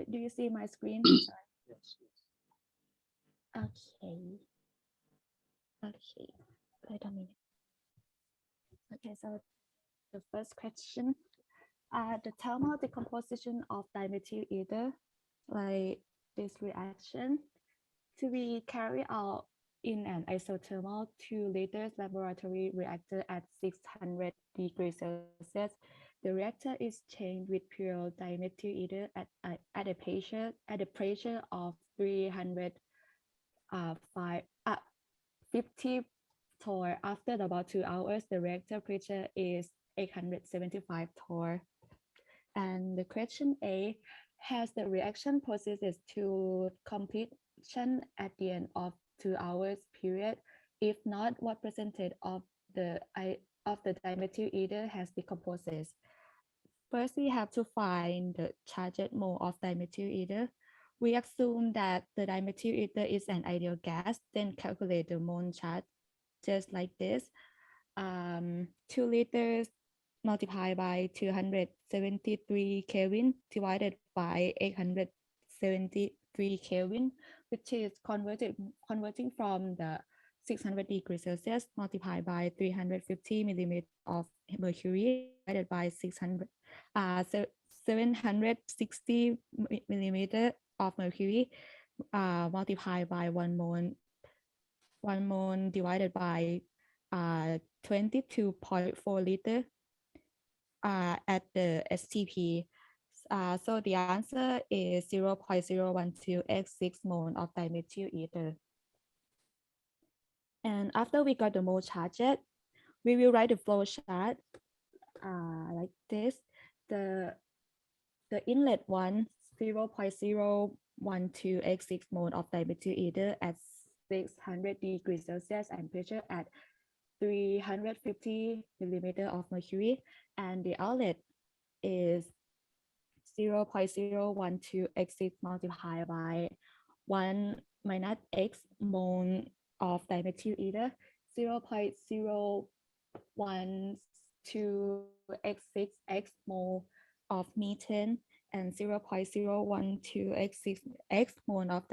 Do you see my screen? Yes. Okay. Okay. Wait a minute. Okay, so the first question. The thermal decomposition of dimethyl ether, like this reaction, to be carried out in an isothermal 2 liters laboratory reactor at 600 degrees Celsius. The reactor is changed with pure dimethyl ether at a pressure of 300 50 torr. After about 2 hours, the reactor pressure is 875 torr. And the question A, has the reaction processes to completion at the end of 2 hours period? If not, what percentage the of the dimethyl ether has decomposed? First, we have to find the charged mole of dimethyl ether. We assume that the dimethyl ether is an ideal gas, then calculate the mole charge just like this. 2 liters multiplied by 273 Kelvin divided by 873 Kelvin, which is converting from the 600 degrees Celsius multiplied by 350 millimeter of mercury divided by 760 millimeter of mercury multiplied by 1 mole divided by 22.4 liter at the STP. So the answer is 0.012x6 mole of dimethyl ether. And after we got the mole charged, we will write the flow chart like this. The inlet one, 0.012x6 mole of dimethyl ether at 600 degrees Celsius and pressure at 350 millimeter of mercury, and the outlet is 0.012x6 multiplied by 1 minus x mole of dimethyl ether, 0.012x6x mole of methane, and 0.012x6x mole of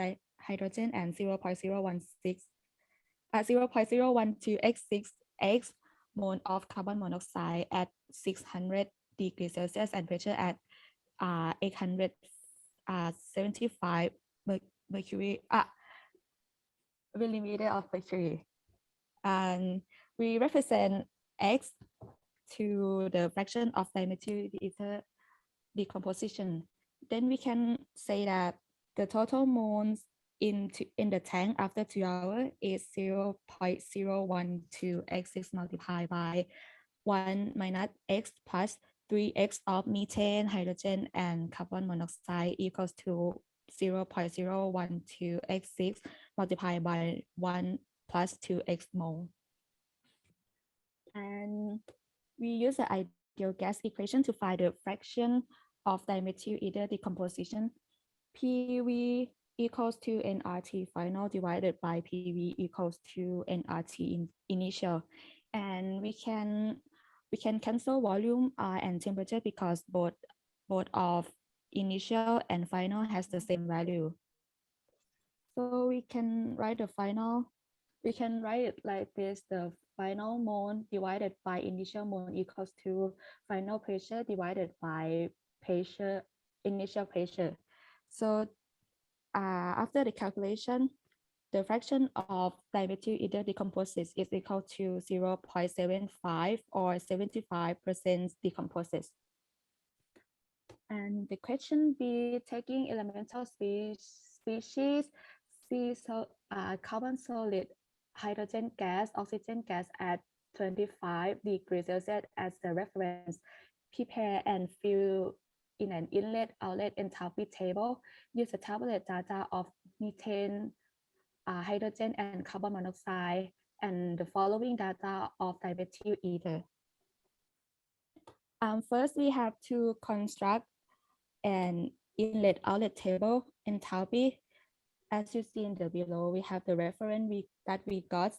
hydrogen, and 0.012x6x mole of carbon monoxide at 600 degrees Celsius and pressure at 875 mercury millimeter of mercury. And we represent X to the fraction of dimethyl ether decomposition. Then we can say that the total moles in the tank after 2 hours is 0.012x6 multiplied by 1 minus x plus 3x of methane, hydrogen, and carbon monoxide equals to 0.012x6 multiplied by 1 plus 2x mole. And we use the ideal gas equation to find the fraction of dimethyl ether decomposition. PV equals to nRT final divided by PV equals to nRT initial. And we can cancel volume and temperature because both of initial and final has the same value. So we can write it like this: the final mole divided by initial mole equals to final pressure divided by initial pressure. So after the calculation, the fraction of dimethyl ether decomposes is equal to 0.75 or 75% decomposes. And the question B, taking elemental species, carbon solid, hydrogen gas, oxygen gas at 25 degrees Celsius as the reference, prepare and fill in an inlet outlet enthalpy table. Use the tablet data of methane, hydrogen, and carbon monoxide, and the following data of dimethyl ether. First, we have to construct an inlet outlet table enthalpy. As you see in the below, we have the reference that we got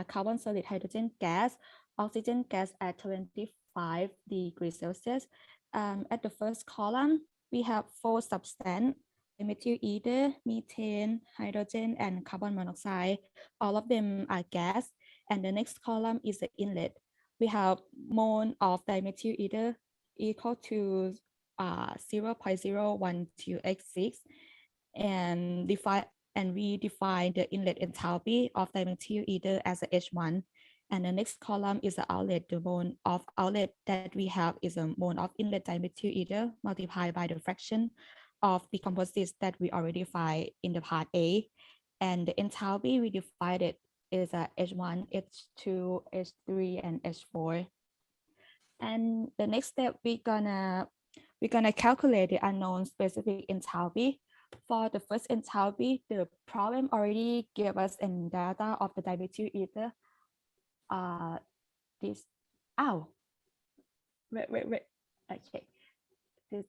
carbon solid hydrogen gas, oxygen gas at 25 degrees Celsius. At the first column, we have 4 substances: methyl ether, methane, hydrogen, and carbon monoxide. All of them are gas. And the next column is the inlet. We have mole of dimethyl ether equal to 0.012x6, and we define the inlet enthalpy of dimethyl ether as a H1. And the next column is the outlet. The mole of outlet that we have is a mole of inlet dimethyl ether multiplied by the fraction of the composites that we already defined in the part A. And the enthalpy we defined is a H1, H2, H3, and H4. And the next step, we're gonna calculate the unknown specific enthalpy. For the first enthalpy, the problem already gave us an data of the dimethyl ether. This, wait. Okay, this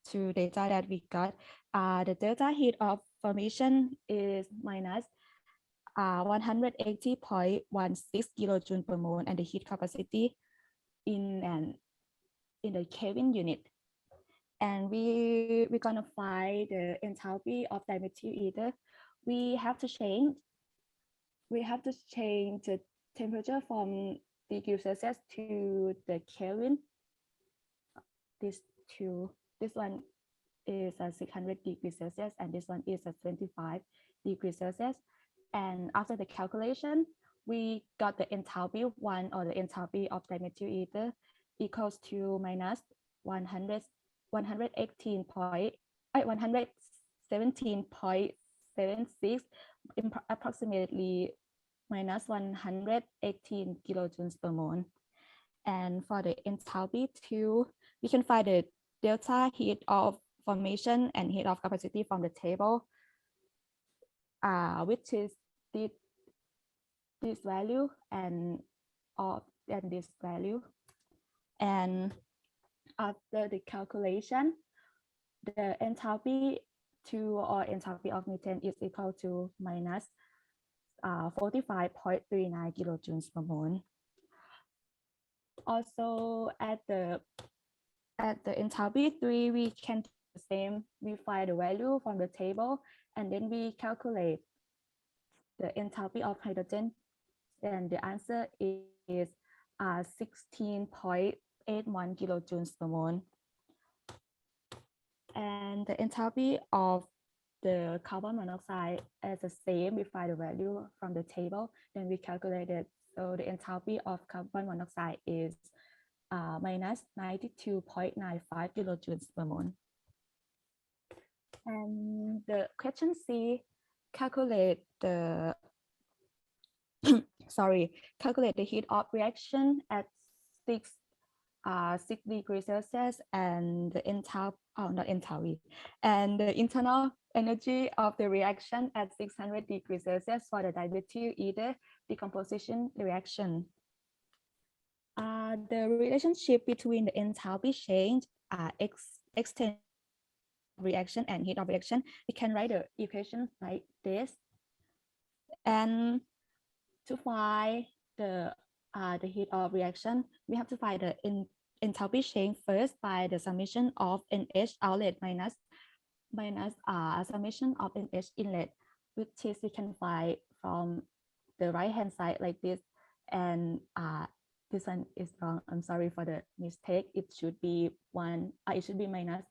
two data that we got. The delta heat of formation is minus 180.16 kilojoule per mole, and the heat capacity in the Kelvin unit. And we're gonna find the enthalpy of dimethyl ether. We have to change the temperature from degree Celsius to the Kelvin. This one is a 600 degrees Celsius, and this one is a 25 degrees Celsius. And after the calculation, we got the enthalpy one, or the enthalpy of dimethyl ether, equals to minus 117.76, approximately minus 118 kilojoules per mole. And for the enthalpy 2, we can find the delta heat of formation and heat of capacity from the table, which is this value and this value. And after the calculation, the enthalpy 2, or enthalpy of methane, is equal to minus 45.39 kilojoules per mole. Also, at the enthalpy 3, we can do the same. We find the value from the table, and then we calculate the enthalpy of hydrogen, and the answer is 16.81 kilojoules per mole. And the enthalpy of the carbon monoxide is the same. We find the value from the table, then we calculate it. So the enthalpy of carbon monoxide is minus 92.95 kilojoules per mole. And the question C, calculate the calculate the heat of reaction at 6 degrees Celsius, and the and the internal energy of the reaction at 600 degrees Celsius for the dimethyl ether decomposition reaction. The relationship between the enthalpy change, extent reaction, and heat of reaction, we can write the equation like this. And to find the heat of reaction, we have to find the enthalpy change first by the summation of NH outlet minus summation of NH inlet, which is we can find from the right hand side like this. And this one is wrong. I'm sorry for the mistake. It should be minus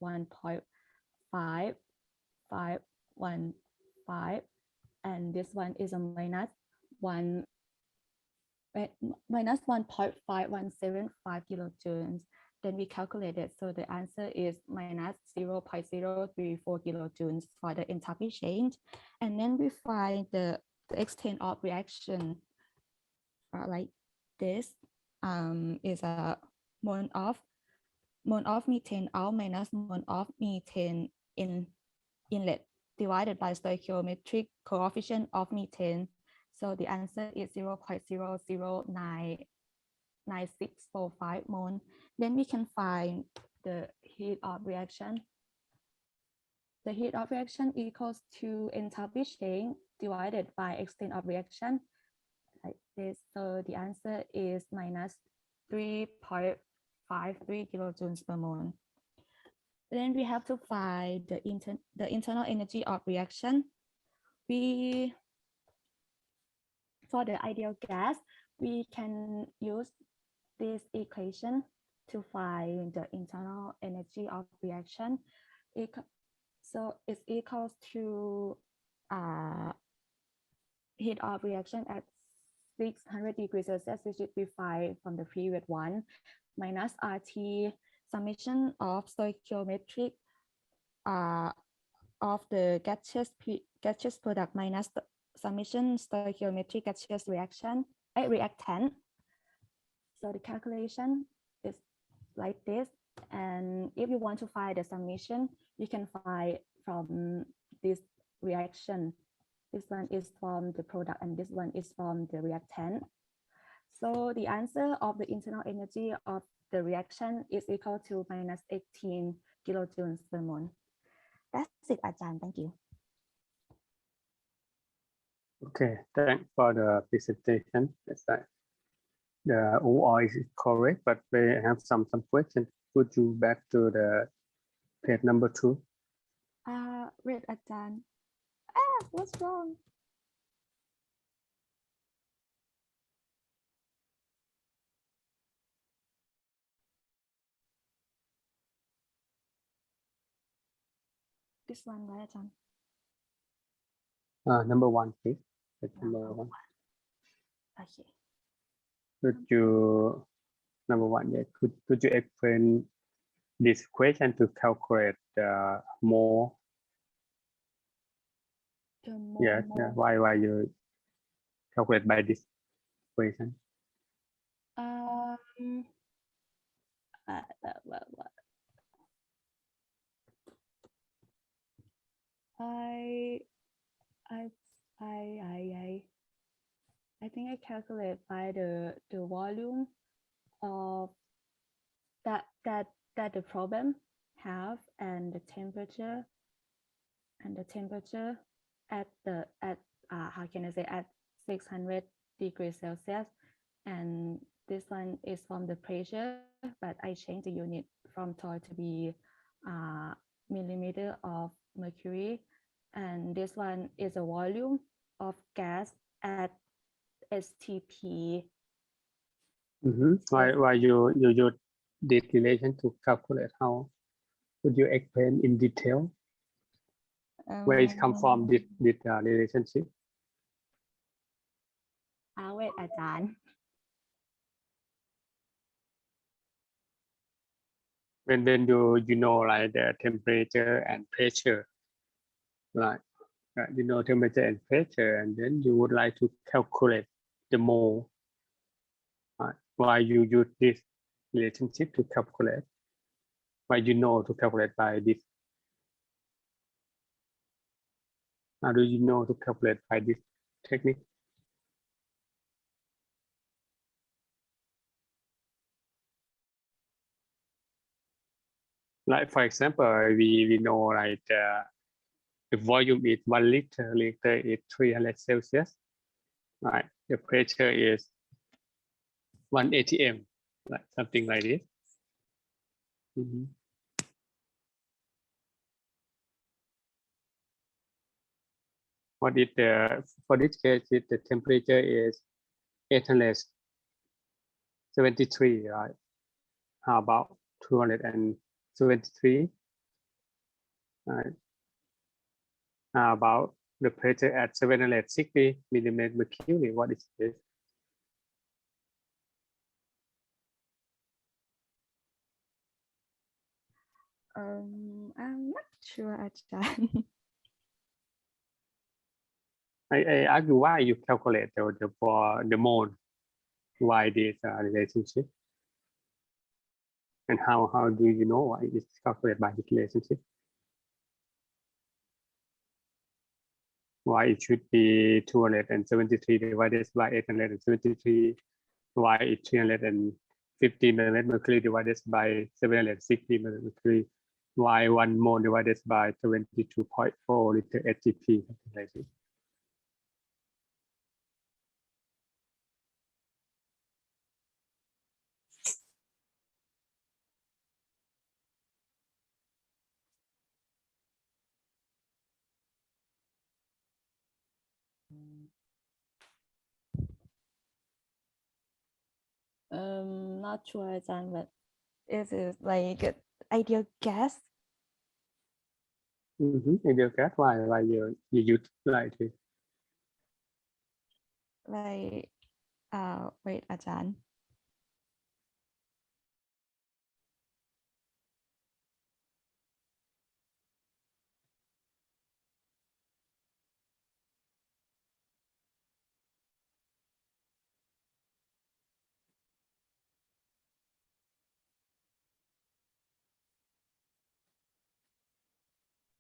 1.5515, and this one is a minus 1.5175 kilojoules. Then we calculate it. So the answer is minus 0.034 kilojoules for the enthalpy change. And then we find the extent of reaction like this. Is a mole of methane out minus mole of methane in inlet divided by stoichiometric coefficient of methane. So the answer is 0.009645 mole. Then we can find the heat of reaction. The heat of reaction equals to enthalpy change divided by extent of reaction, like this. So the answer is minus 3.53 kilojoules per mole. Then we have to find the internal energy of reaction. For the ideal gas, we can use this equation to find the internal energy of reaction. So it's equals to heat of reaction at 600 degrees Celsius, which we find from the previous one, minus RT summation of stoichiometric of the gaseous product minus the summation stoichiometric gaseous reactant. So the calculation is like this. And if you want to find the summation, you can find from this reaction. This one is from the product and this one is from the reactant. So the answer of the internal energy of the reaction is equal to minus 18 kilojoules per mole. That's it, Ajahn. Thank you. Okay, thanks for the presentation. That's right. The OR is correct, but we have some questions. Could you back to the page number 2? Wait, Ajahn. What's wrong? This one, right, Ajahn? Number 1, please. Number 1. Okay. Could you, number 1, yeah, could you explain this question to calculate more? Yeah, why you calculate by this equation? I think I calculate by the volume of that the problem have and the temperature at how can I say, at 600 degrees Celsius, and this one is from the pressure, but I changed the unit from torr to be millimeter of mercury, and this one is a volume of gas at STP. Why you use this relation to calculate? How could you explain in detail where it come from, this relationship? Wait, Ajahn. When you know like the temperature and pressure, like you know temperature and pressure, and then you would like to calculate the mole. Why you use this relationship to calculate? Why you know to calculate by this? How do you know to calculate by this technique? Like for example, we know like the volume is 1 liter. Liter is 300 Celsius. Right. The pressure is 1 atm, like something like this. What is the, for this case, the temperature is 873, right? How about 273? Right. How about the pressure at 760 millimeter mercury? What is this? I'm not sure, Ajahn. I ask you why you calculate for the mole. Why this relationship? And how do you know why it's calculated by this relationship? Why it should be 273 divided by 873? Why it's 350 millimeter mercury divided by 760 millimeter mercury? Why 1 mole divided by 22.4 liter STP? Something like this. Not sure, John, but it is like ideal gas. Ideal gas. Why you use like this? Like, wait, Ajahn.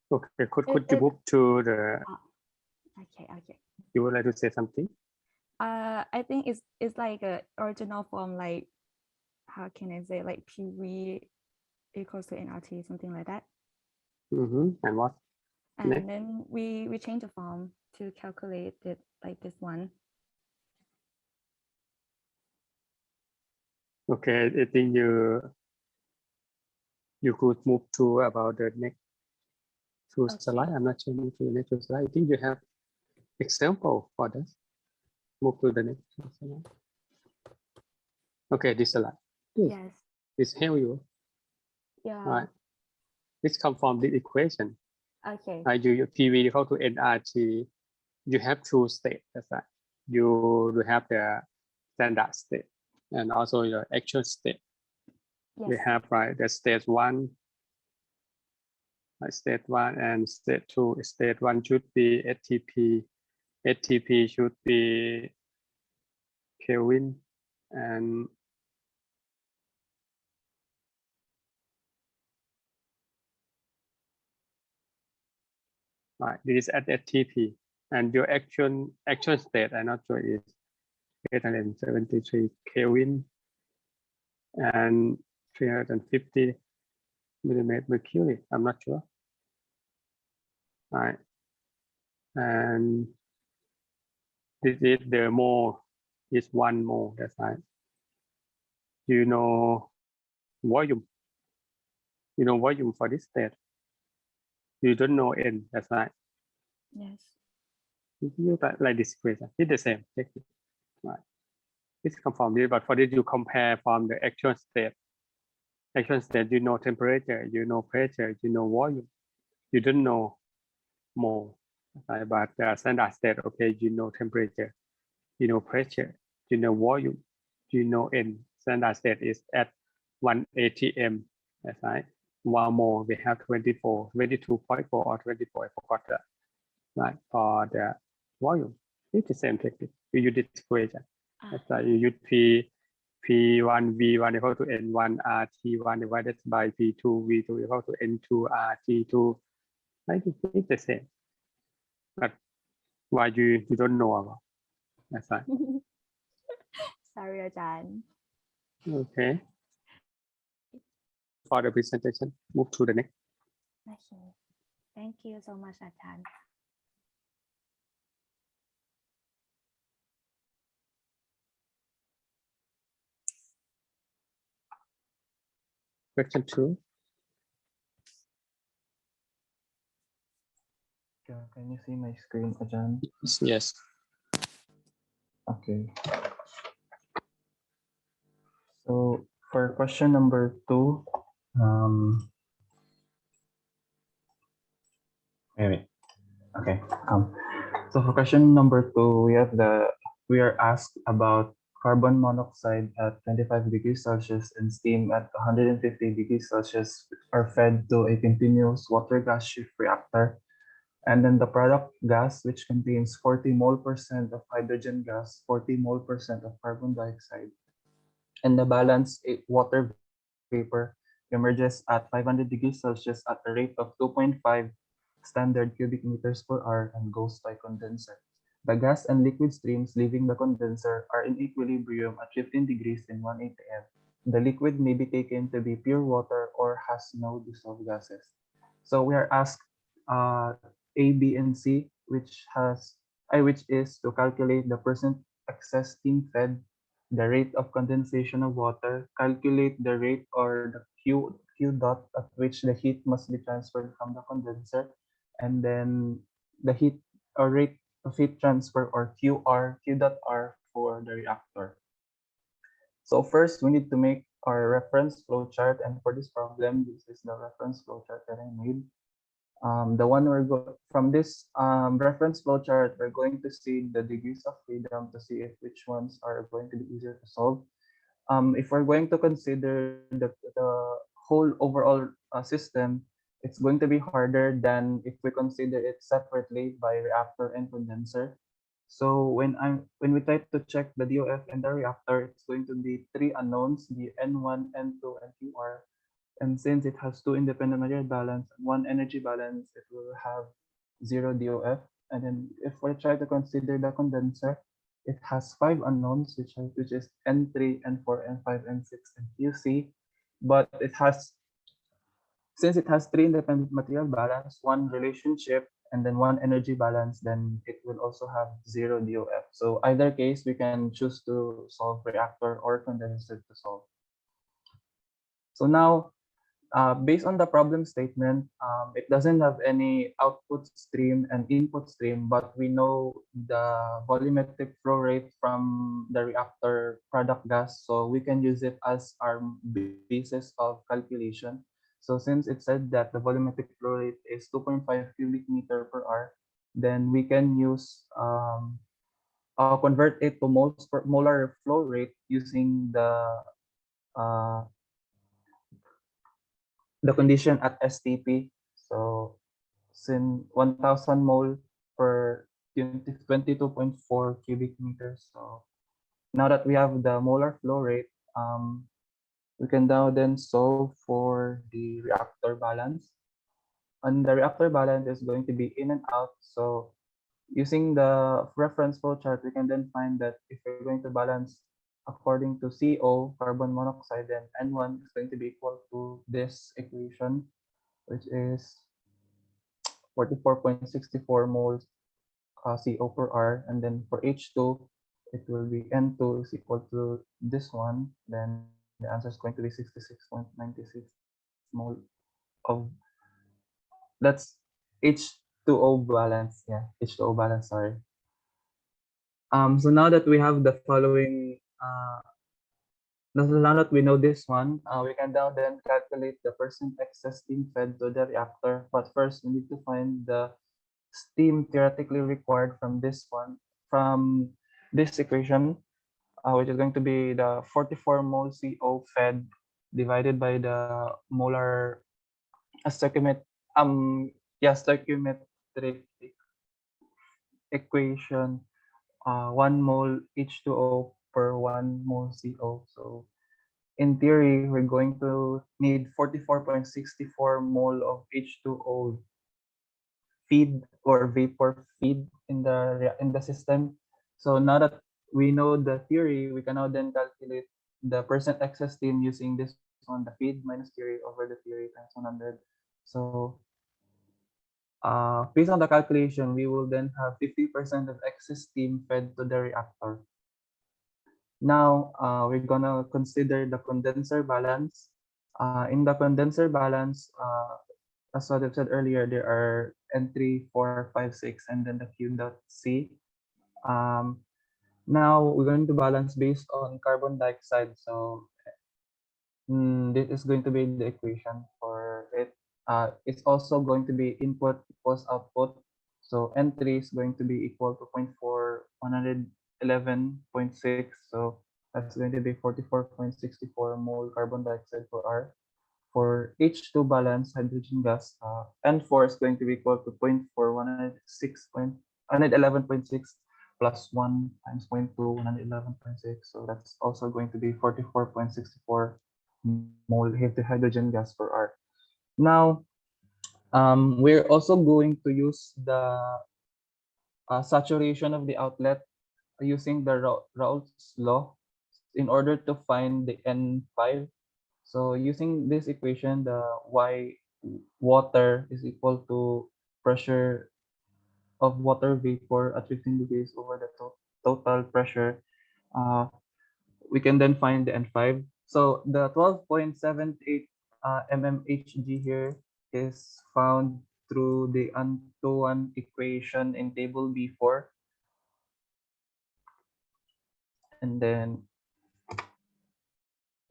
Okay, could you move to the? Okay. You would like to say something? I think it's like a original form, like how can I say, like PV equals to nRT, something like that. And what? And Next. then we change the form to calculate it like this one. Okay, I think you could move to about the next two slide. I'm not sure move to the next two slide. I think you have example for this. Move to the next slide. Okay, this slide. Yes. This help you. Yeah. Right. This come from this equation. Okay. You PV equal to nRT. You have two states. That's right. You have the standard state and also your actual state. Yes. We have the state one. State one and state two. State one should be ATP. ATP should be Kelvin and this is at ATP and your actual state I'm not sure is 873 Kelvin and 350 millimeter mercury. I'm not sure. Right. And this is the mole is 1 mole. That's right. You know volume. You know volume for this state. You don't know N. That's right. Yes. You like this equation. It's the same technique. Right. It's come from this, but for this you compare from the actual state. Actual state, you know temperature, you know pressure, you know volume. You don't know mole. Right? But the standard state, okay, you know temperature, you know pressure, you know volume, you know N. Standard state is at 1 atm. That's right. 1 mole, we have 24, 22.4 or 24, I forgot that. Right, for the volume. It's the same technique. You use this equation. That's why you use P1 V1 equal to N1 RT1 divided by P2 V2 equal to N2 RT2. Right, it's the same. But why you don't know about? That's right. Sorry, Ajahn. Okay. For the presentation, move to the next. Okay. Thank you so much, Ajahn. Question 2. Can you see my screen, Ajahn? Yes. Okay. So for question number 2, wait. Okay. So for question number 2, we are asked about carbon monoxide at 25 degrees Celsius and steam at 150 degrees Celsius are fed to a continuous water gas shift reactor. And then the product gas, which contains 40 mole percent of hydrogen gas, 40 mole percent of carbon dioxide, and the balance water vapor emerges at 500 degrees Celsius at a rate of 2.5 standard cubic meters per hour and goes by condenser. The gas and liquid streams leaving the condenser are in equilibrium at 15 degrees in 1 atm. The liquid may be taken to be pure water or has no dissolved gases. So we are asked A, B, and C, which is to calculate the percent excess steam fed, the rate of condensation of water, calculate the rate or the Q dot at which the heat must be transferred from the condenser, and then the heat or rate heat transfer, or QR, Q dot R for the reactor. So first, we need to make our reference flowchart, and for this problem, this is the reference flowchart that I made. The one from this reference flowchart, we're going to see the degrees of freedom to see if which ones are going to be easier to solve. If we're going to consider the whole overall system, it's going to be harder than if we consider it separately by reactor and condenser. So when we try to check the DOF and the reactor, it's going to be three unknowns: the N1, N2, and QR. And since it has two independent material balance and one energy balance, it will have zero DOF. And then if we try to consider the condenser, it has five unknowns, which is N3, N4, N5, N6, and QC. But since it has three independent material balance, one relationship, and then one energy balance, then it will also have zero DOF. So either case, we can choose to solve reactor or condenser to solve. So now, based on the problem statement, it doesn't have any output stream and input stream, but we know the volumetric flow rate from the reactor product gas, so we can use it as our basis of calculation. So since it said that the volumetric flow rate is 2.5 cubic meter per hour, then we can use convert it to moles per molar flow rate using uh, the condition at STP. So sin 1000 mole per 22.4 cubic meters. So now that we have the molar flow rate, we can now then solve for the reactor balance. And the reactor balance is going to be in and out. So using the reference flow chart, we can then find that if we're going to balance according to CO, carbon monoxide, then N1 is going to be equal to this equation, which is 44.64 moles CO per R. And then for H2, it will be N2 is equal to this one. Then the answer is going to be 66.96 mole of, that's H2O balance. Yeah, H2O balance, sorry. So now that we have the following, now that we know this one, we can now then calculate the percent excess steam fed to the reactor. But first, we need to find the steam theoretically required from this equation, which is going to be the 44 mole CO fed divided by the molar stoichiometric equation, 1 mole H2O per 1 mole CO. So in theory, we're going to need 44.64 mole of H2O feed or vapor feed in the system. So now that we know the theory, we can now then calculate the percent excess steam using this one, the feed minus theory over the theory times 100. So based on the calculation, we will then have 50% of excess steam fed to the reactor. Now, we're gonna consider the condenser balance. In the condenser balance, as what I've said earlier, there are N3, 4, 5, 6, and then the Q dot C. Now we're going to balance based on carbon dioxide. So this is going to be the equation for it. It's also going to be input equals output. So N3 is going to be equal to 0.4, 111.6. So that's going to be 44.64 mole carbon dioxide per hour. For H2 balance hydrogen gas, N4 is going to be equal to 0.4, 111.6 plus 1 times 0.2, 111.6. So that's also going to be 44.64 mole hydrogen gas per hour. Now, we're also going to use the saturation of the outlet using the Raoult's law in order to find the N5. So using this equation, the Y water is equal to pressure of water vapor at 15 degrees over the total pressure. We can then find the N5. So the 12.78 mmHg here is found through the Antoine equation in table B4. And then,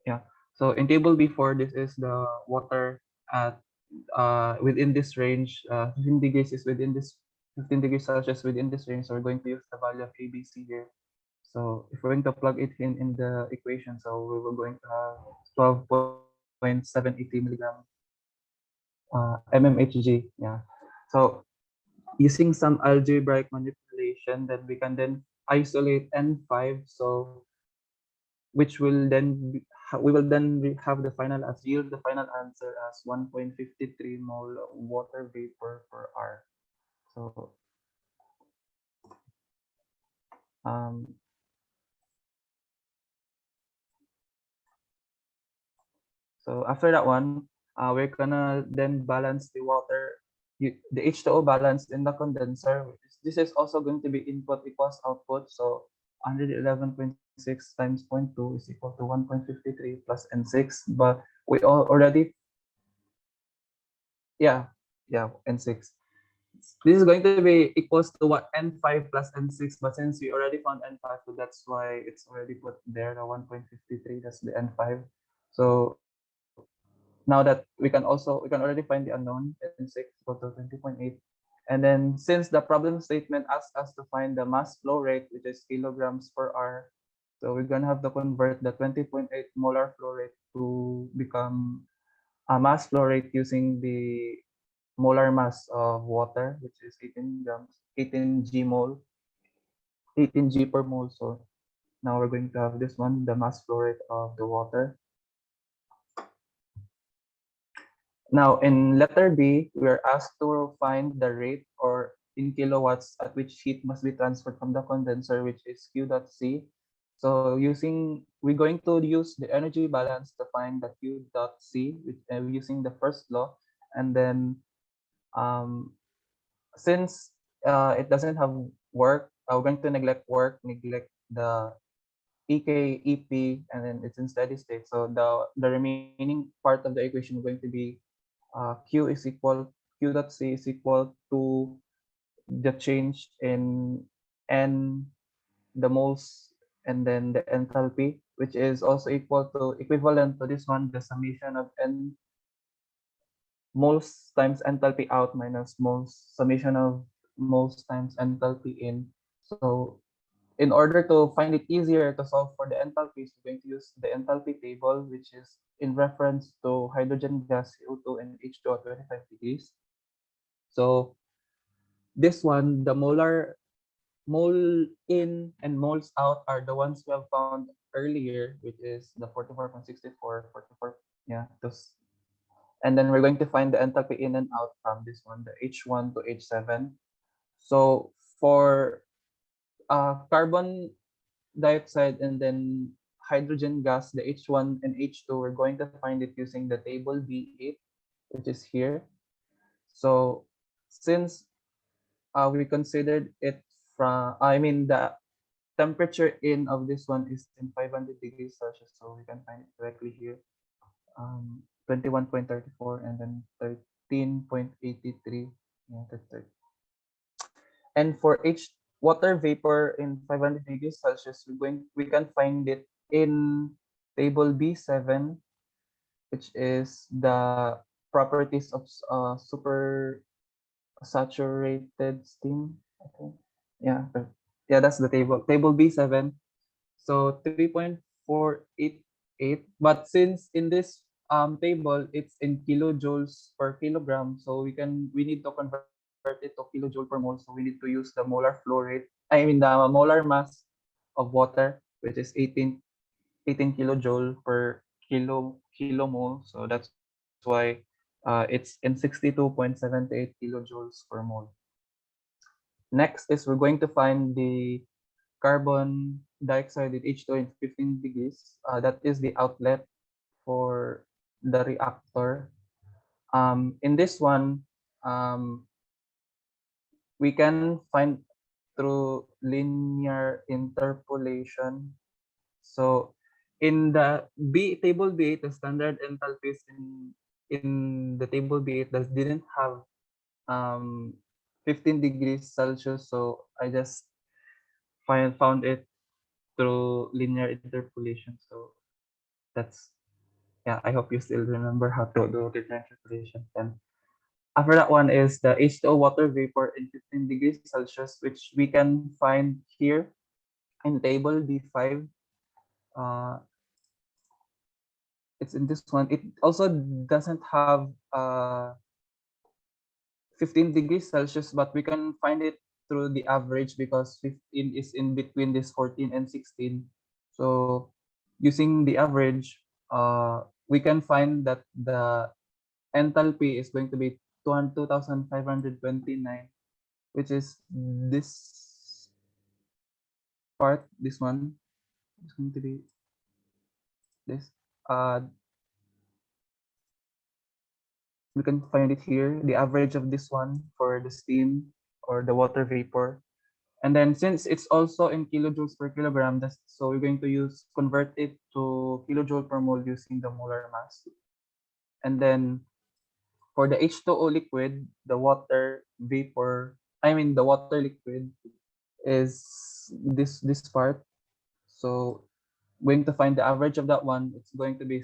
yeah. So in table B4, this is the water at within this range. 15 degrees is within this 15 degrees Celsius within this range. So we're going to use the value of ABC here. So if we're going to plug it in the equation, so we were going to have 12.780 milligram mmHg. Yeah. So using some algebraic manipulation, then we can then isolate N5. So which will then we will then have the final as yield the final answer as 1.53 mole water vapor per hour. So um, so after that one, we're gonna then balance the water, the H2O balance in the condenser. This is also going to be input equals output. So 111.6 times 0.2 is equal to 1.53 plus N6. But we already, yeah, N6. This is going to be equals to what N5 plus N6, but since we already found N5, so that's why it's already put there, the 1.53, that's the N5. So now that we can already find the unknown N6 equal to 20.8. And then since the problem statement asks us to find the mass flow rate, which is kilograms per hour, so we're gonna have to convert the 20.8 molar flow rate to become a mass flow rate using the molar mass of water, which is 18 grams, 18 g mole, 18 g per mole. So now we're going to have this one, the mass flow rate of the water. Now in letter B, we are asked to find the rate or in kilowatts at which heat must be transferred from the condenser, which is Q dot C. So we're going to use the energy balance to find the Q dot C using the first law. And then since it doesn't have work, we're going to neglect work, neglect the EK, EP, and then it's in steady state. So the remaining part of the equation is going to be Q dot C is equal to the change in N, the moles, and then the enthalpy, which is also equivalent to this one, the summation of N moles times enthalpy out minus moles, summation of moles times enthalpy in. So in order to find it easier to solve for the enthalpies, we're going to use the enthalpy table, which is in reference to hydrogen gas, CO2, and H2 at 25 degrees. So this one, the mole in and moles out are the ones we have found earlier, which is the 44.64, 44, yeah, those. And then we're going to find the enthalpy in and out from this one, the H1 to H7. So for carbon dioxide and then hydrogen gas, the H1 and H2, we're going to find it using the table B8, which is here. So since we considered it the temperature in of this one is in 500 degrees Celsius, so we can find it directly here. 21.34 and then 13.83. Yeah, that's it. And for water vapor in 500 degrees Celsius, we can find it in table B7, which is the properties of super saturated steam. I think. Yeah, that's the table. Table B7. So 3.488. But since in this table it's in kilojoules per kilogram, so we need to convert it to kilojoule per mole. So we need to use the molar flow rate. The molar mass of water, which is 18 kilojoule per kilomole. So that's why it's in 62.78 kilojoules per mole. Next is we're going to find the carbon dioxide with H2 in 15 degrees. That is the outlet for the reactor. In this one, we can find through linear interpolation. So in the table B8, the standard enthalpies in the table B8 didn't have 15 degrees Celsius. So I just found it through linear interpolation. So that's, yeah, I hope you still remember how to do linear interpolation. And after that one is the H2O water vapor in 15 degrees Celsius, which we can find here in table D5. Uh, it's in this one. It also doesn't have 15 degrees Celsius, but we can find it through the average because 15 is in between this 14 and 16. So using the average, we can find that the enthalpy is going to be 2,529, which is this part, this one is going to be this. We can find it here, the average of this one for the steam or the water vapor. And then since it's also in kilojoules per kilogram, so we're going to convert it to kilojoule per mole using the molar mass. And then for the H2O liquid, the water vapor, the water liquid is this part. So going to find the average of that one, it's going to be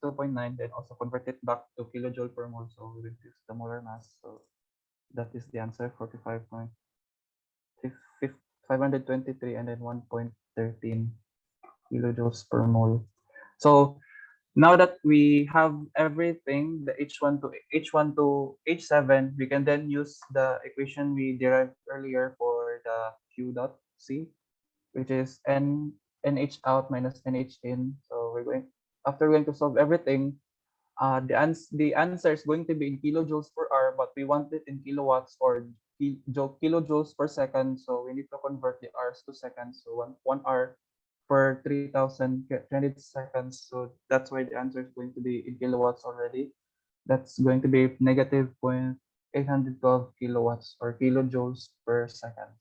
62.9, then also convert it back to kilojoule per mole. So we will use the molar mass. So that is the answer, 523 and then 1.13 kilojoules per mole. So now that we have everything, the H1 to H7, we can then use the equation we derived earlier for the Q dot C, which is NH out minus NH in. So after we're going to solve everything, the answer is going to be in kilojoules per hour, but we want it in kilowatts or kilojoules per second. So we need to convert the hours to seconds. So one hour per 3,000 credit seconds. So that's why the answer is going to be in kilowatts already. That's going to be negative 0.812 kilowatts or kilojoules per second.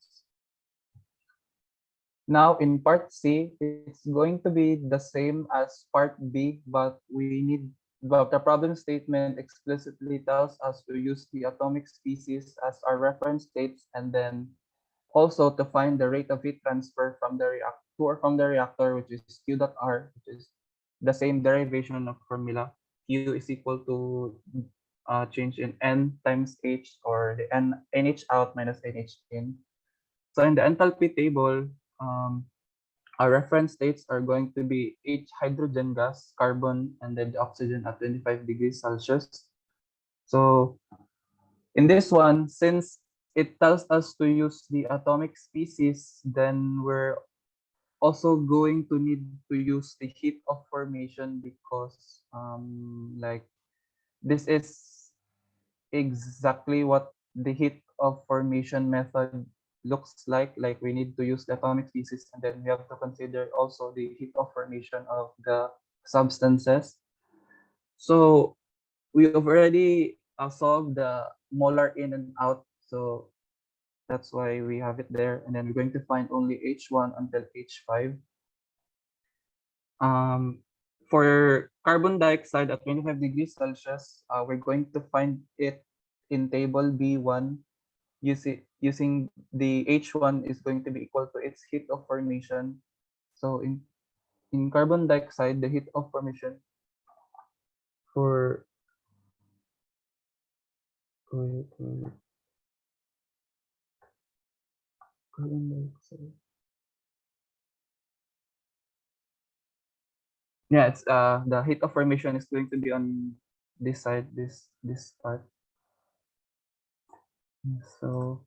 Now in part C, it's going to be the same as part B, but the problem statement explicitly tells us to use the atomic species as our reference states, and then also to find the rate of heat transfer from the reactor, which is Q dot R, which is the same derivation of formula. Q is equal to change in N times H, or the NH out minus NH in. So in the enthalpy table, our reference states are going to be H hydrogen gas, carbon, and then the oxygen at 25 degrees Celsius. So in this one, since it tells us to use the atomic species, then we're also going to need to use the heat of formation because like this is exactly what the heat of formation method looks like. Like we need to use the atomic species, and then we have to consider also the heat of formation of the substances. So we have already solved the molar in and out. So that's why we have it there. And then we're going to find only H1 until H5. For carbon dioxide at 25 degrees Celsius, we're going to find it in table B1 using the H1 is going to be equal to its heat of formation. So in carbon dioxide, the heat of formation for carbon dioxide. Yeah, it's the heat of formation is going to be on this side, this part. So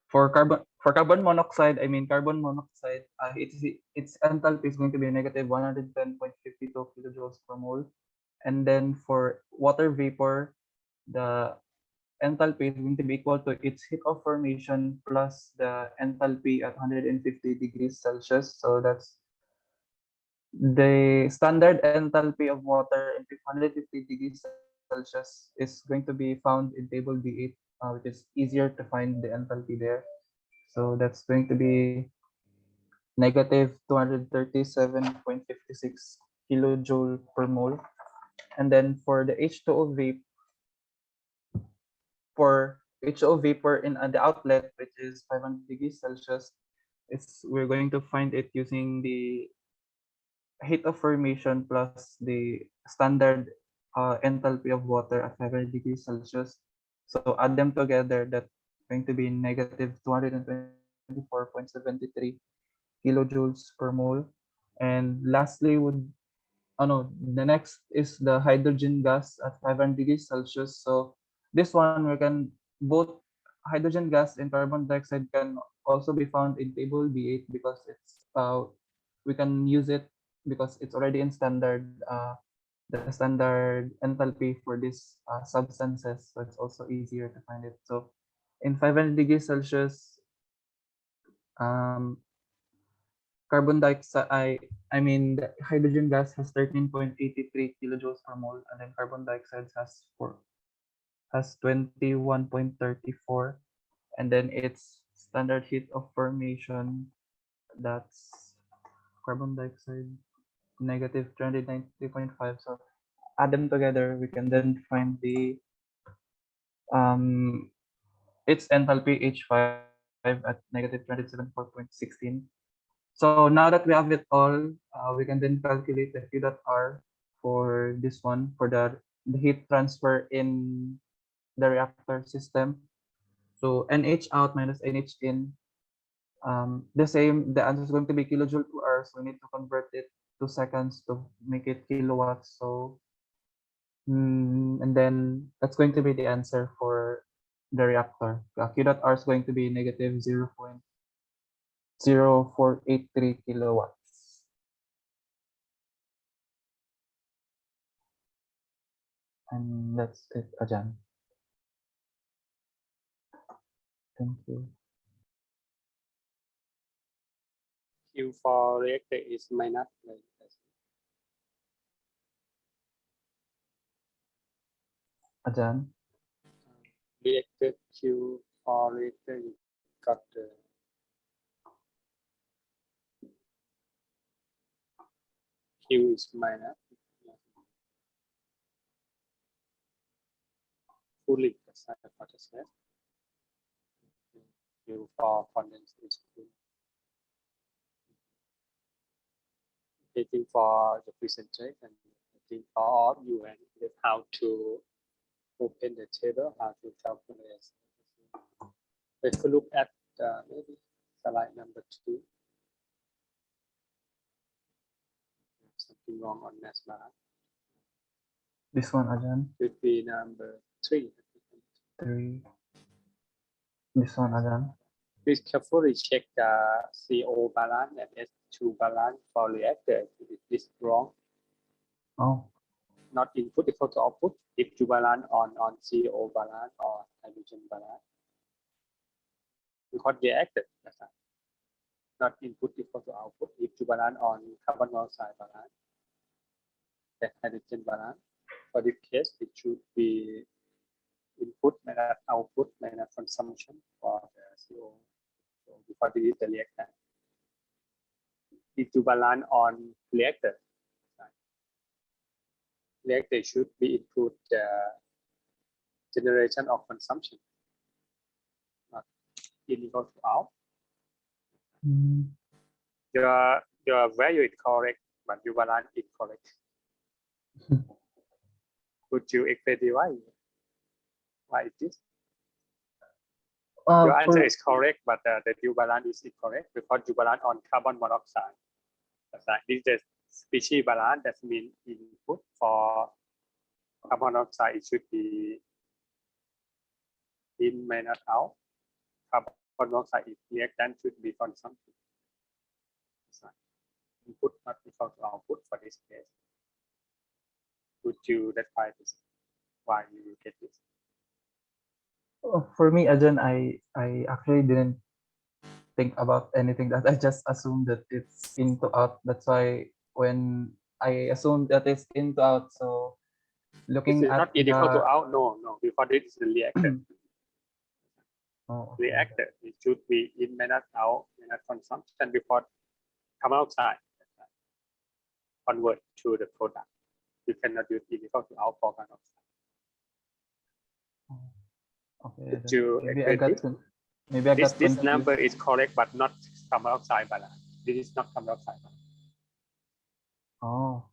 for carbon monoxide, carbon monoxide, its enthalpy is going to be negative 110.52 kilojoules per mole. And then for water vapor, the enthalpy is going to be equal to its heat of formation plus the enthalpy at 150 degrees Celsius. So that's the standard enthalpy of water in 150 degrees Celsius is going to be found in table B8, which is easier to find the enthalpy there. So that's going to be negative 237.56 kilojoule per mole. And then for the H2O vape, for HO vapor in the outlet, which is 500 degrees Celsius, we're going to find it using the heat of formation plus the standard enthalpy of water at 500 degrees Celsius. So add them together, that's going to be negative 224.73 kilojoules per mole. And lastly, the next is the hydrogen gas at 500 degrees Celsius. So this one, we can both hydrogen gas and carbon dioxide can also be found in table B8 because we can use it because it's already in the standard enthalpy for these substances. So it's also easier to find it. So in 500 degrees Celsius, um, carbon dioxide, the hydrogen gas has 13.83 kilojoules per mole, and then carbon dioxide has 21.34, and then its standard heat of formation, that's carbon dioxide negative 290.5. So add them together, we can then find the its enthalpy H5 at negative 274.16. So now that we have it all, we can then calculate the Q dot R for this one, for the heat transfer in the reactor system. So NH out minus NH in, the answer is going to be kilojoule per hour. So we need to convert it to seconds to make it kilowatts. So, and then that's going to be the answer for the reactor. Q dot R is going to be negative 0.0483 kilowatts. And that's it, Ajan. Thank you. Q for reactor is minus. Ajan. Reactor Q for reactor, you got Q is minus. Fully said. Q for condenser is full. Waiting for the presentation. I think for all of you and how to open the table, how to calculate. Let's look at maybe slide number 2. Something wrong on mass bar. This one, Ajan. Should be number 3. 3. This one, Ajan. Please carefully check the CO balance and S2 balance for reactor. If it is wrong, Oh. not input equal to output. If you balance on CO balance or hydrogen balance, because reactor, not input equal to output. If you balance on carbon monoxide balance, the hydrogen balance, for this case, it should be input minus output minus consumption for the CO. So because this is the reactor. If you balance on reactor, reactor should be input generation or consumption, not equal to out. Your value is correct, but your balance is incorrect. Could you explain why it is? Your answer is correct, but the due balance is incorrect because you balance on carbon monoxide. This is the species balance. That means input for carbon monoxide it should be in minus out. Carbon monoxide is reactant should be consumption. Input not equal to output for this case. Could you clarify this? Why you get this? For me, Ajan, I actually didn't think about anything. That I just assumed that it's in to out. That's why when I assumed that it's in to out, so looking this is at not equal to out. No, because this is the reactor. Okay. Reactor it should be in minus out minus consumption before carbon monoxide convert to the product. You cannot use equal to out for carbon monoxide. Okay. Did then you Maybe agree I got this? maybe I got This confused. number is correct, but not carbon dioxide balance. This is not carbon dioxide balance. Oh.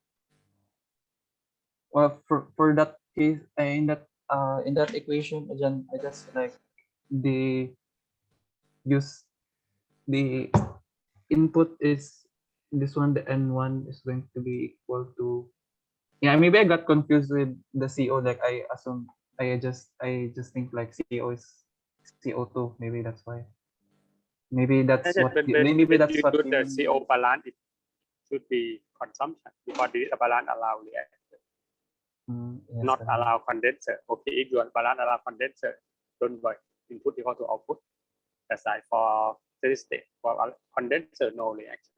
Well, for that case, in that equation, again, I just like the use the input is this one, the N1 is going to be equal to, yeah, maybe I got confused with the CO. Like I assume I just think like CO is CO2. Maybe that's why. Maybe that's And what then you, when, maybe when that's you what do you the mean. CO balance, it should be consumption because this balance allow reactor, Yes, not allow condenser. Okay, if your balance allow condenser, don't worry. Input equal to output. That's like for steady state. For condenser, no reaction.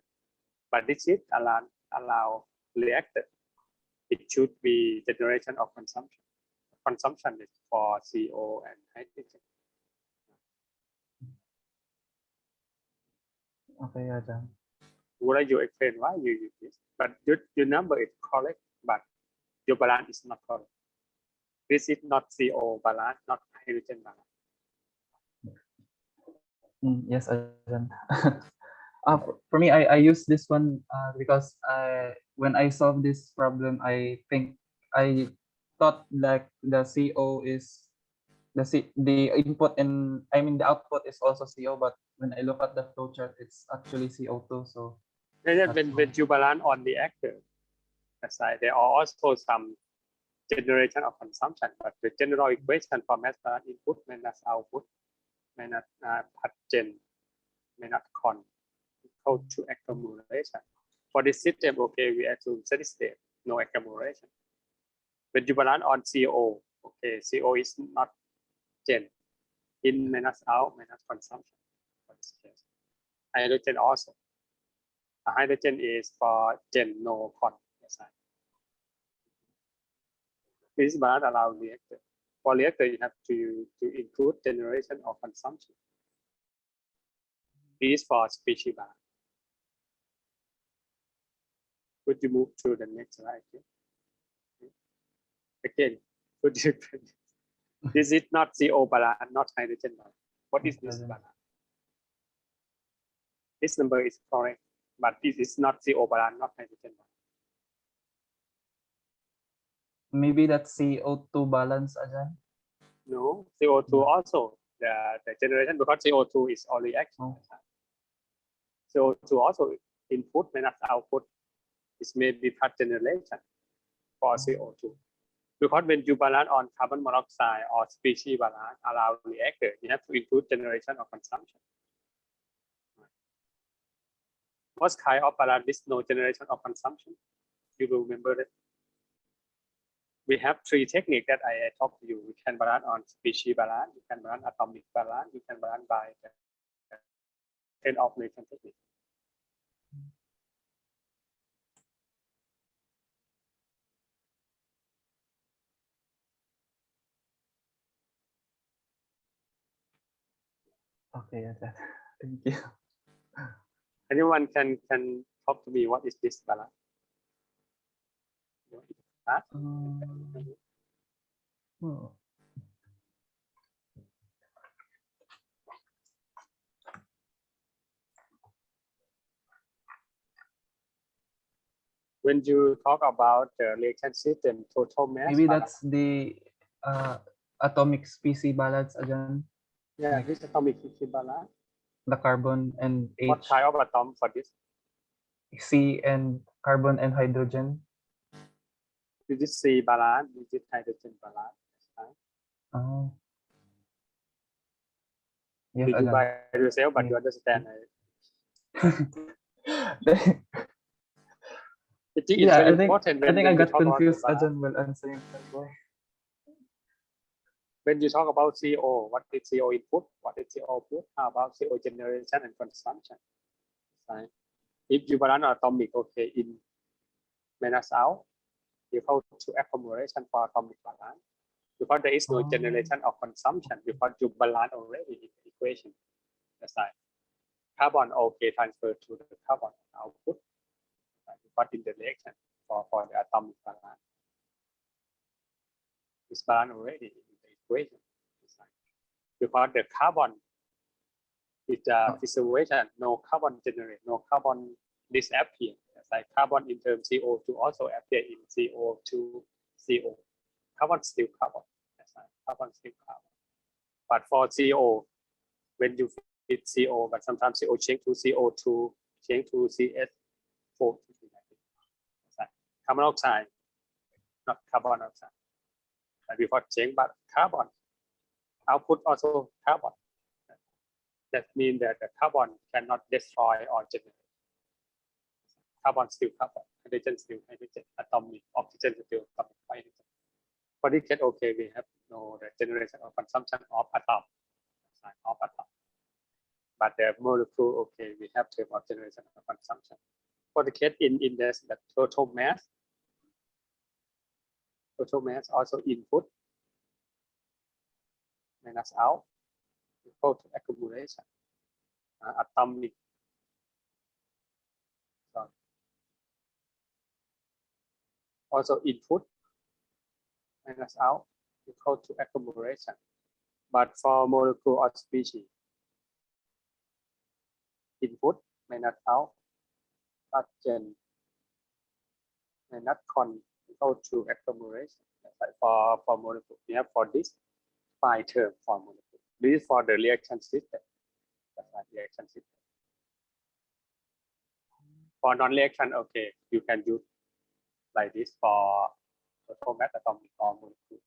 But this is allow reactor. It should be generation of consumption. Consumption is for CO and hydrogen. Okay, yeah, Would you explain why you use this? But your number is correct, but your balance is not correct. This is not CO balance, not hydrogen balance. Yes, Ajahn. For me, I use this one because when I solve this problem, I thought like the CO is the input, and I mean the output is also CO, but when I look at the flowchart, it's actually CO2. So And then that's when why. you balance on the reactor, aside, there are also some generation of consumption, but the general equation for mass balance input minus output minus gen minus con equal to accumulation. For this system, okay, we assume steady state, no accumulation. When you balance on CO, okay, CO is not gen, in minus out minus consumption. For this case, hydrogen also. Hydrogen is for gen, no con. This balance allow reactor. For reactor, you have to include generation or consumption. This is for species balance. Could you move to the next slide? Again, could you? This is not CO balance, not hydrogen balance. What is this balance? This number is correct, but this is not CO balance, not hydrogen balance. Maybe that's CO2 balance, Ajahn. No, CO2 also the generation, because CO2 is all reaction. Oh. CO2 also input minus output is maybe part generation for CO2. Because when you balance on carbon monoxide or species balance allow reactor, you have to include generation or consumption. What kind of balance with no generation or consumption? You will remember that. We have three techniques that I talked to you. You can balance on species balance, you can balance atomic balance, you can balance by the 10 of nation technique. Okay, Ajahn. Thank you. Anyone can talk to me what is this balance? Oh. When you talk about the reaction system total mass Maybe balance, that's the atomic species balance, Ajahn. yeah, this atomic species balance. The carbon and What H, kind of atom for this? C and carbon and hydrogen. This is C balance, this is hydrogen balance. Oh. Yes, Did you Ajahn. by yourself, but Yeah. you understand? It is Yeah, very I think important when I you got talk about the confused, balance. Ajahn, while answering that way. When you talk about CO, what is CO input? What is CO output? How about CO generation and consumption? Right. If you balance atomic, okay, in minus out, equal to accumulation for atomic balance. Because there is no generation of consumption, because you balance already in the equation. That's right. Carbon, okay, transfer to the carbon output. But in the reaction for the atomic balance, it's balanced already in the equation. because the carbon is preservation, no carbon generate, no carbon disappear. It's like carbon in terms CO2 also appear in CO2, CO. Carbon still carbon. That's right. Carbon still carbon. But for CO, when you feed CO, but sometimes CO change to CO2, change to CS4. That's right. Carbon dioxide, not carbon dioxide. Before change, but carbon output also carbon. That means that the carbon cannot destroy or generate. Carbon still carbon, hydrogen still hydrogen, atomic, oxygen still atomic, hydrogen. For this case, okay, we have no the generation or consumption of atom, but the molecule, okay, we have term of generation or consumption. For the case in this, the total mass also input minus out equal to accumulation, atomic. Sorry. Also input minus out equal to accumulation. But for molecule or species, input minus out oxygen minus con equal to accumulation. Like for molecule, we have for this 5 term for molecule. This is for the reaction system. That's like reaction system. For non-reaction, okay, you can use like this for total mass atomic or molecule.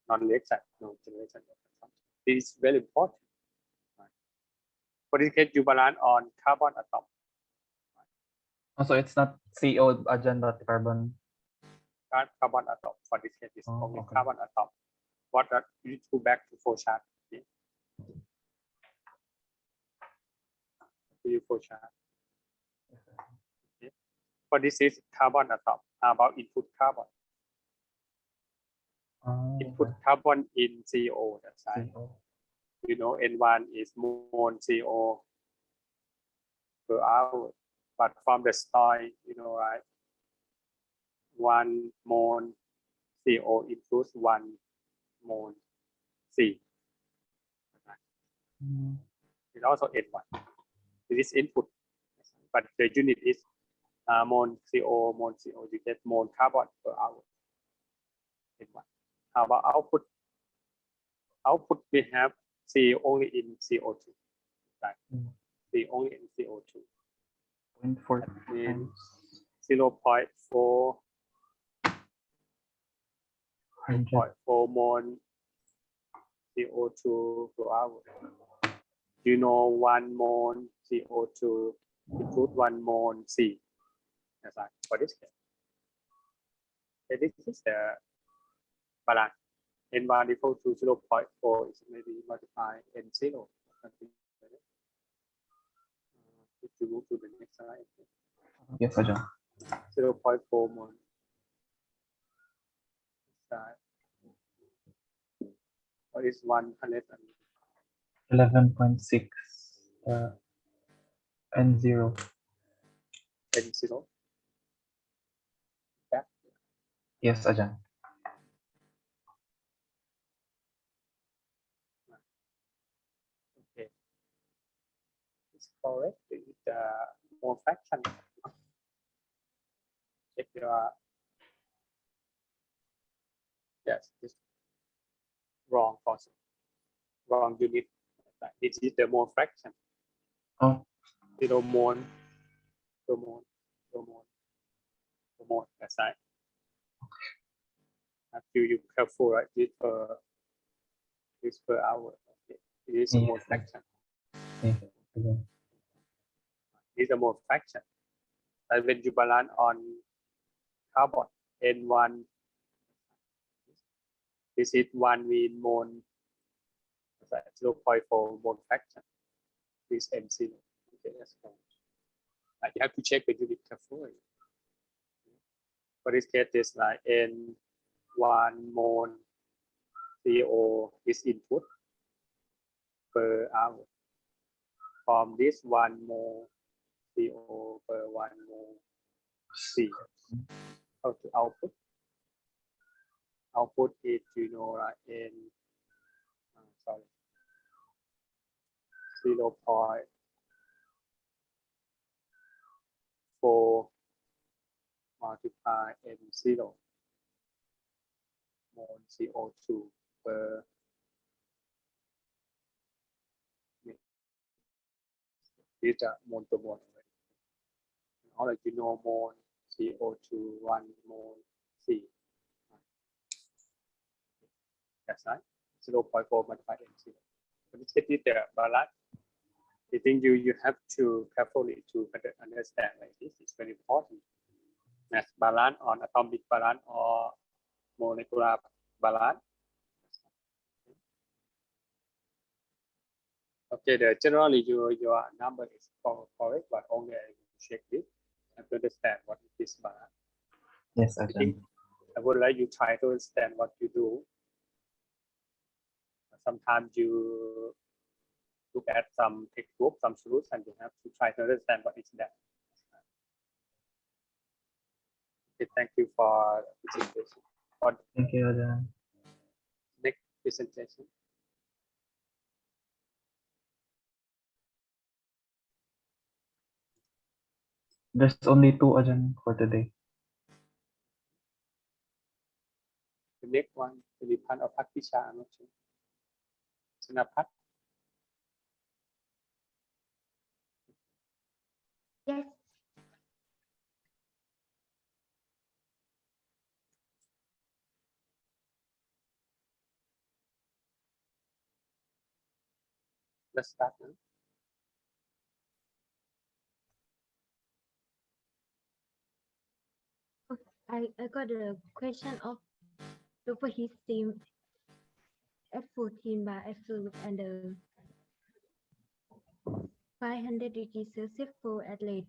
Non-reaction, no generation. This is very important. For this case, you balance on carbon atom. Also, it's not CO agenda carbon. Carbon atom. For this case, it's only Okay. carbon atom. What that you need to go back to flow chart. Okay. Flow chart. Okay. For this is carbon atom. How about input carbon? Input carbon in CO. That's right. CO. You know, N1 is mole CO per hour. But from the start, you know, right? 1 mole CO includes 1 mole C. It also N1. It is input, but the unit is mole CO. You get mole carbon per hour. N1. How about output? Output we have C only in CO2. Right? C only in CO2. 0.4 That means times 0.4 100. mole CO2 per hour. You know 1 mole CO2 include 1 mole C. That's right. For this case. Okay, this is the balance. N1 equal to 0.4 is maybe multiply N0. If you move to the next slide. Yes, Ajahn. 0.4 mole. What is 100? 11.6 N0. N0. Yeah. Yes, Ajahn. Okay. It's correct. It's more fraction. Check your yes, it's wrong person. Wrong unit. This is the mole fraction. Oh, 0 mole. That's right. You careful, right? This per hour. Okay. It is a mole fraction. yes. It is a mole fraction. And when you balance on carbon, N1, this is 1 mean mole, 0.4 mole fraction. This M0. Okay, that's fine. You have to check the unit carefully. For this case, it's like N1 mole CO is input per hour. From this 1 mole CO per 1 mole C. How to output? Output is, you know, 0.4 multiply M0 mole CO2 per liter mole per mole. How do you know mole CO2 1 mole C? That's right. 0.4 multiplied M0. When you check the balance, I think you have to carefully to understand like this. It's very important. Mass balance on atomic balance or molecular balance. Okay, generally your number is correct, but only I will check it and to understand what is this balance. Yes, I think I would like you try to understand what you do. Sometimes you look at some textbook, some solution, you have to try to understand what is that. Okay, thank you for the presentation. Thank you, Ajahn. Next presentation. There's only 2 Ajahn for today. The next one, the Pan of Pakisha. Sinapat. Yes. Let's start now. I got a question of superheat steam F14 bar absolute under 500 degrees Celsius for at least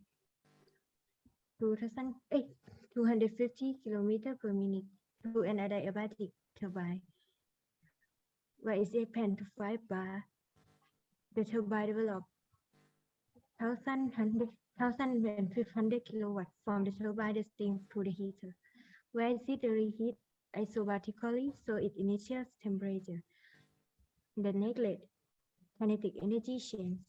250 kilometers per minute to an adiabatic turbine. Where is a pen to 5 bar? The turbine developed 1,500 kilowatts from the turbine steam to the heater. Where is it reheat isobatically so its initial temperature? The neglect kinetic energy change.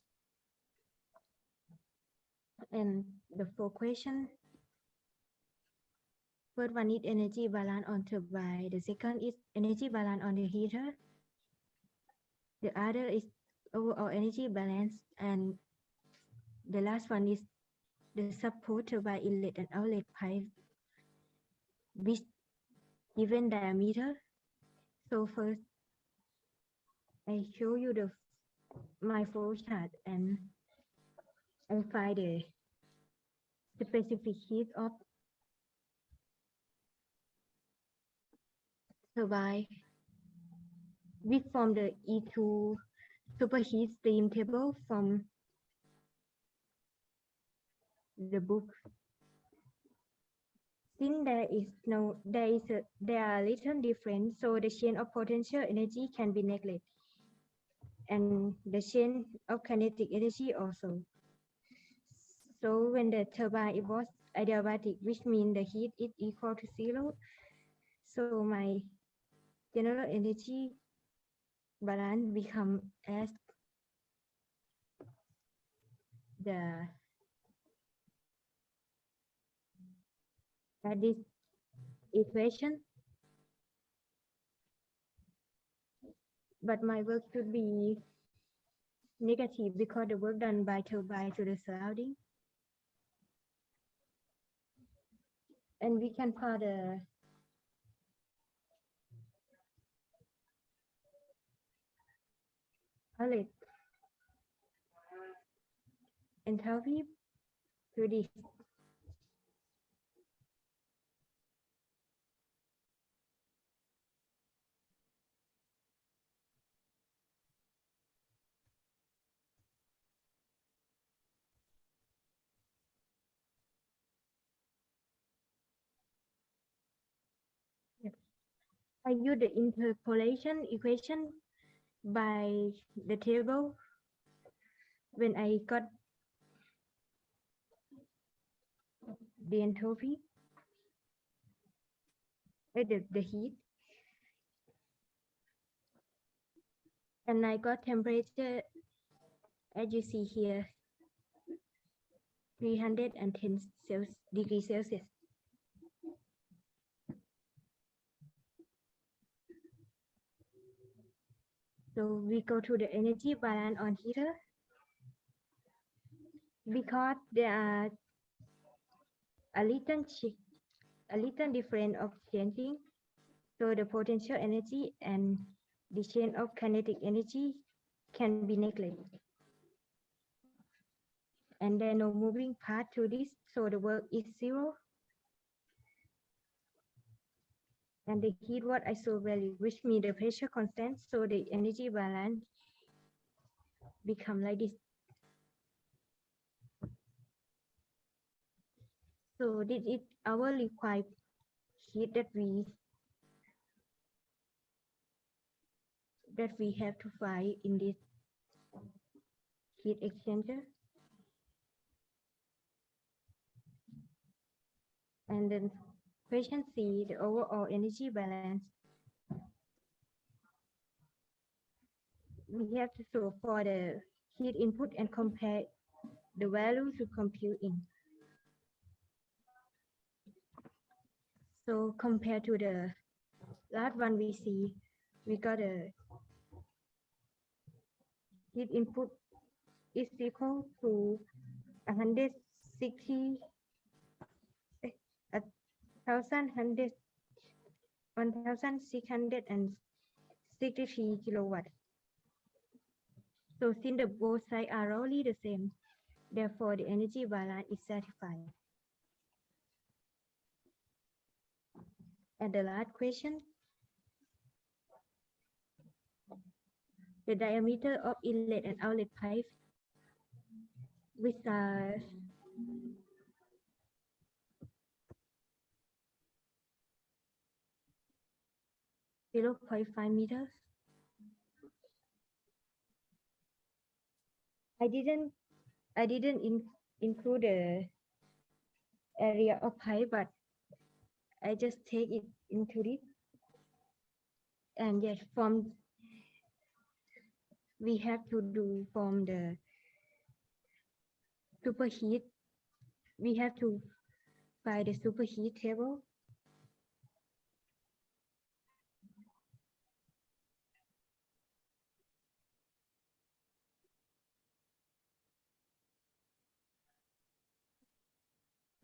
And the 4 questions. First one is energy balance on turbine. The second is energy balance on the heater. The other is overall energy balance. And the last one is the support turbine inlet and outlet pipe with given diameter. So first, I show you my flow chart and I find the specific heat of turbine. We form the E2 superheat steam table from the book. Since there are little difference, so the change of potential energy can be neglected, and the change of kinetic energy also. So when the turbine was adiabatic, which means the heat is equal to 0, so my general energy balance become as this equation, but my work should be negative because the work done by turbine to the surrounding. And we can plot the outlet enthalpy to this. I use the interpolation equation by the table when I got the enthalpy, the heat, and I got temperature as you see here, 310 degrees Celsius. So we go to the energy balance on heater. Because there are a little difference of changing, so the potential energy and the change of kinetic energy can be neglected. And there are no moving part to this, so the work is zero. And the heat was iso value, which means the pressure constant, so the energy balance become like this. So this is our required heat that we have to find in this heat exchanger. And then question C, the overall energy balance. We have to solve for the heat input and compare the value to compute in. So compared to the last one we see, we got a heat input is equal to 160, 1663 kilowatt. So since the both sides are roughly the same, therefore the energy balance is satisfied. And the last question, the diameter of inlet and outlet pipe which are 0.5 meters. I didn't include the area of pipe, but I just take it into it. And yes, we have to do from the superheat. We have to find the superheat table.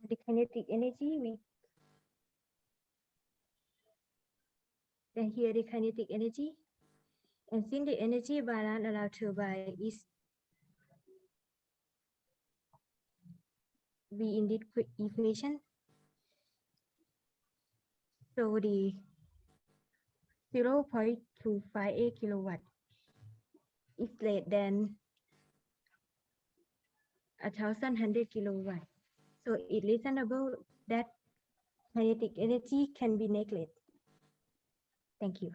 The kinetic energy, then here the kinetic energy. And since the energy balance allowed turbine is be in this equation, so the 0.258 kilowatt is less than 1,100 kilowatt. So it's reasonable that kinetic energy can be neglected. Thank you.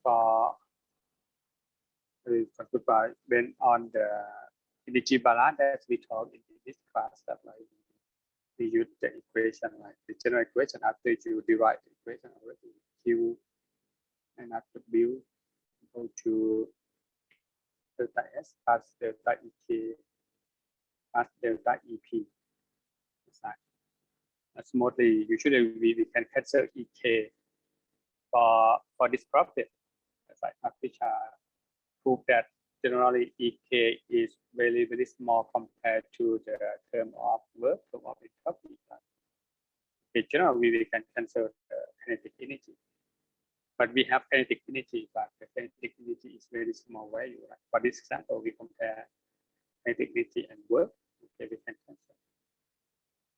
For we conclude by when on the energy balance that we talk in this class, that like we use the equation, like the general equation after you derive the equation already, Q and after W equal to delta S plus delta EK plus delta EP. That's mostly usually we can cancel EK for this problem. As like Patricia prove that generally EK is very small compared to the term of work, term of enthalpy. In general, we can cancel the kinetic energy. But we have kinetic energy, but the kinetic energy is very small value. Right? For this example, we compare kinetic energy and work. Okay, we can cancel.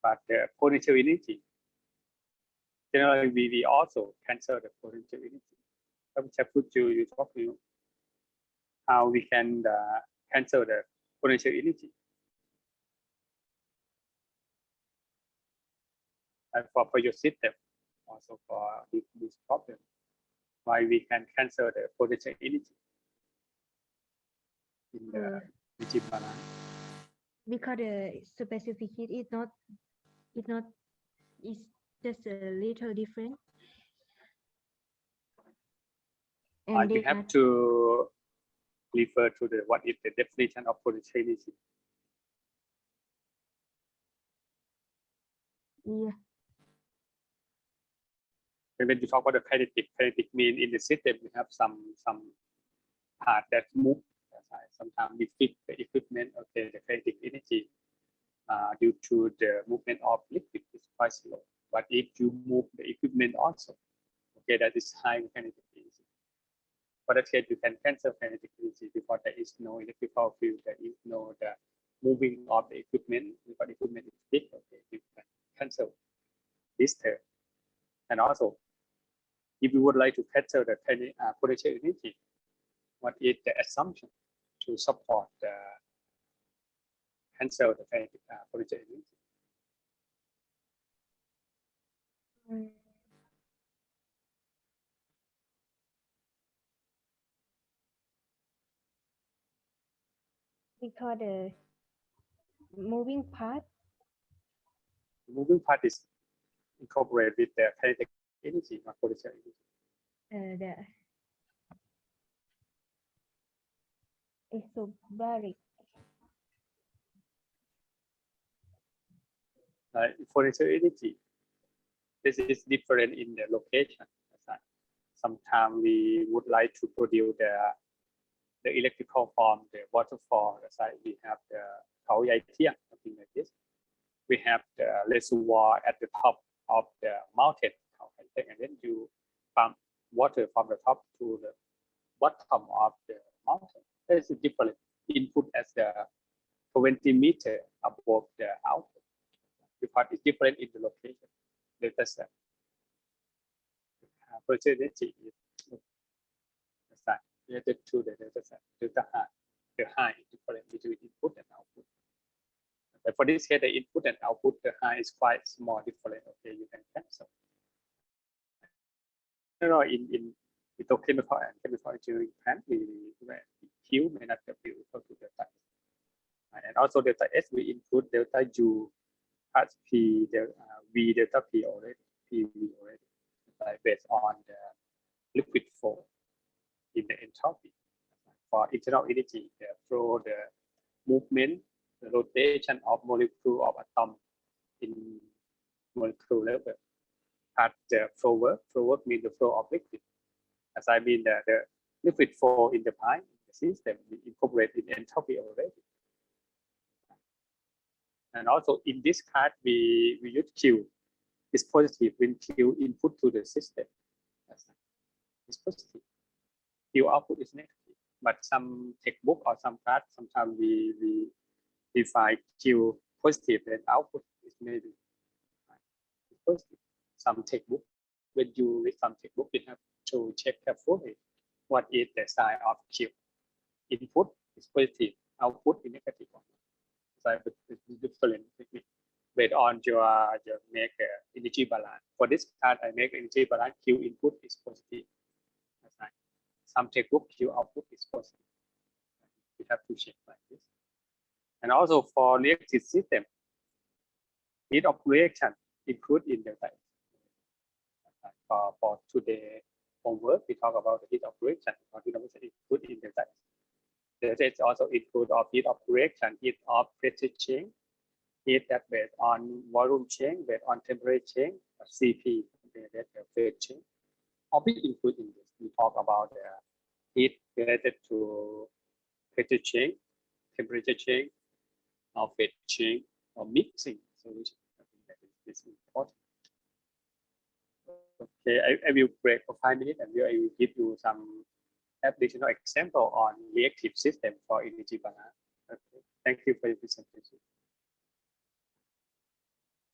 But the potential energy, generally we also cancel the potential energy. So you talk to you how we can cancel the potential energy. And for your system, also for this problem, why we can cancel the potential energy in the energy balance. Because the specific heat is just a little different. And you they have are, to refer to the what is the definition of potential energy. yeah, And when you talk about the kinetic mean in the system, we have some part that move. Sometimes we fix the equipment. Okay, the kinetic energy due to the movement of liquid is quite slow. But if you move the equipment also, okay, that is high kinetic energy. For that case, you can cancel kinetic energy because there is no electrical field, there is no the moving of the equipment. Because equipment is big, okay, you can cancel this term. And also, if you would like to cancel the potential energy, what is the assumption to support the cancel the kinetic potential energy? because the moving part, The moving part is incorporated with the kinetic energy, not potential energy. the isobaric. Potential energy, this is different in the location. Sometimes we would like to produce the electrical form, the waterfall. We have the something like this. We have the reservoir at the top of the mountain, and then you pump water from the top to the bottom of the mountain. There is a different input as the 20 meters above the output. Because it's different in the location. Data set. Energy is related to the data set. The high difference between input and output. But for this case, the input and output, the high is quite small difference. Okay, you can cancel. In chemical and chemical engineering plant, Q may not be equal to delta S. And also delta S, we include delta U as P, V delta P already, PV already, based on the liquid flow in the enthalpy. For internal energy, the flow, the movement, the rotation of molecule of atom in molecule level. At the flow work means the flow of liquid. As I mean the liquid flow in the pipe, the system, we incorporate in enthalpy already. And also in this card, we use Q. It's positive when Q input to the system. It's positive. Q output is negative. But some textbook or some card, sometimes we define Q positive and output is negative. It's positive. Some textbook, when you read some textbook, you have to check carefully what is the sign of Q. Input is positive, output is negative. So it's different technique based on your make energy balance. For this card, I make energy balance. Q input is positive. Some textbook Q output is positive. You have to check like this. And also for reactive system, heat of reaction include in the type. For today homework, we talk about the heat of reaction. Include in the type. There is also include of heat of reaction, heat of pressure change, heat that based on volume change, based on temperature change, CP, that phase change. All we include in this. We talk about the heat related to pressure change, temperature change, or phase change, or mixing solution. I think that is important. Okay, I will break for 5 minutes and I will give you some additional example on reactive system for energy balance. Okay. Thank you for your presentation.